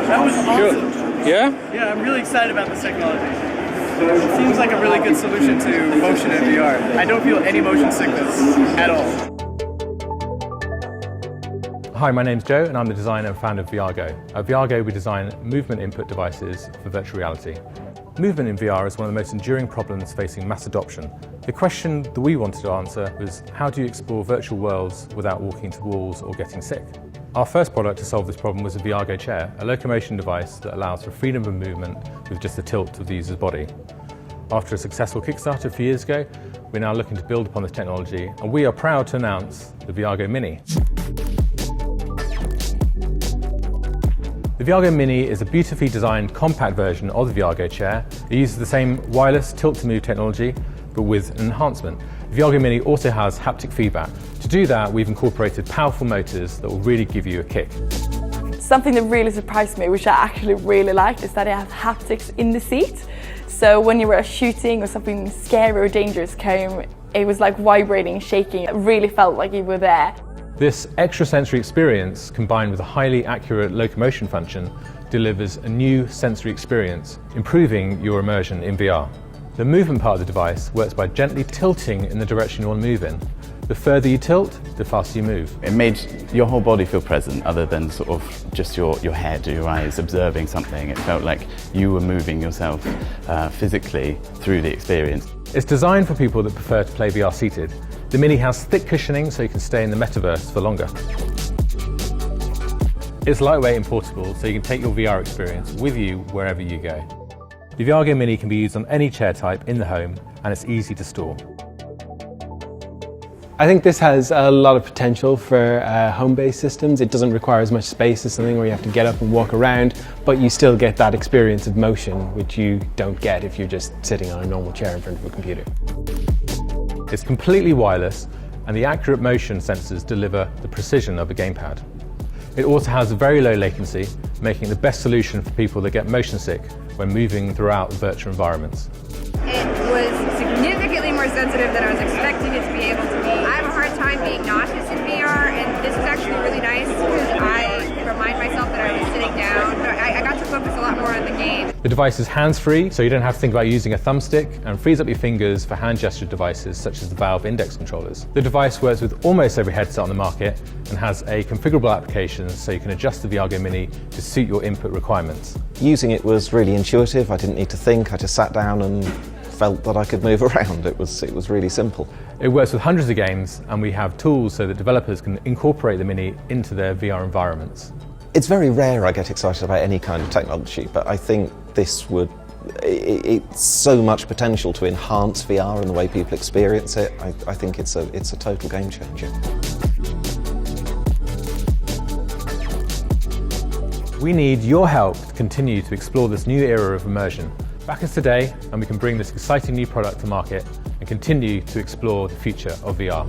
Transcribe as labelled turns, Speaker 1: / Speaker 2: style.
Speaker 1: That was awesome.
Speaker 2: Cool. Yeah?
Speaker 1: Yeah, I'm really excited about this technology. It seems like a really good solution to motion in VR. I don't feel any motion sickness at all.
Speaker 3: Hi, my name's Joe and I'm the designer and founder of VRGO. At VRGO we design movement input devices for virtual reality. Movement in VR is one of the most enduring problems facing mass adoption. The question that we wanted to answer was, how do you explore virtual worlds without walking into walls or getting sick? Our first product to solve this problem was a VRGO chair, a Locomotion device that allows for freedom of movement with just the tilt of the user's body. After a successful Kickstarter a few years ago, we're now looking to build upon this technology, and we are proud to announce the VRGO Mini. The VRGO Mini is a beautifully designed compact version of the VRGO chair. It uses the same wireless tilt-to-move technology, but with an enhancement. The VRGO Mini also has haptic feedback. To do that, we've incorporated powerful motors that will really give you a kick.
Speaker 4: Something that really surprised me, which I actually really liked, is that it has haptics in the seat. So when you were shooting or something scary or dangerous came, it was like vibrating, shaking. It really felt like you were there.
Speaker 3: This extra sensory experience, combined with a highly accurate locomotion function, delivers a new sensory experience, improving your immersion in VR. The movement part of the device works by gently tilting in the direction you want to move in. The further you tilt, the faster you move.
Speaker 5: It made your whole body feel present, other than sort of just your head or your eyes observing something. It felt like you were moving yourself physically through the experience.
Speaker 3: It's designed for people that prefer to play VR seated. The Mini has thick cushioning so you can stay in the metaverse for longer. It's lightweight and portable, so you can take your VR experience with you wherever you go. The VRGO Mini can be used on any chair type in the home, and it's easy to store.
Speaker 6: I think this has a lot of potential for home-based systems. It doesn't require as much space as something where you have to get up and walk around, but you still get that experience of motion, which you don't get if you're just sitting on a normal chair in front of a computer.
Speaker 3: It's completely wireless, and the accurate motion sensors deliver the precision of a gamepad. It also has very low latency, making it the best solution for people that get motion sick when moving throughout virtual environments.
Speaker 7: It was significantly more sensitive than I was expecting it to be able to be. I have a hard time being nauseous in VR, and this is actually really nice because I remind myself that I was sitting down. I got to focus a lot more on the game.
Speaker 3: The device is hands-free, so you don't have to think about using a thumbstick, and frees up your fingers for hand gesture devices such as the Valve index controllers. The device works with almost every headset on the market and has a configurable application so you can adjust the VRGO Mini to suit your input requirements.
Speaker 8: Using it was really intuitive. I didn't need to think. I just sat down and felt that I could move around. It was really simple.
Speaker 3: It works with hundreds of games, and we have tools so that developers can incorporate the Mini into their VR environments.
Speaker 8: It's very rare I get excited about any kind of technology, but I think this would, it's so much potential to enhance VR and the way people experience it. I think it's a total game changer.
Speaker 3: We need your help to continue to explore this new era of immersion. Back us today and we can bring this exciting new product to market and continue to explore the future of VR.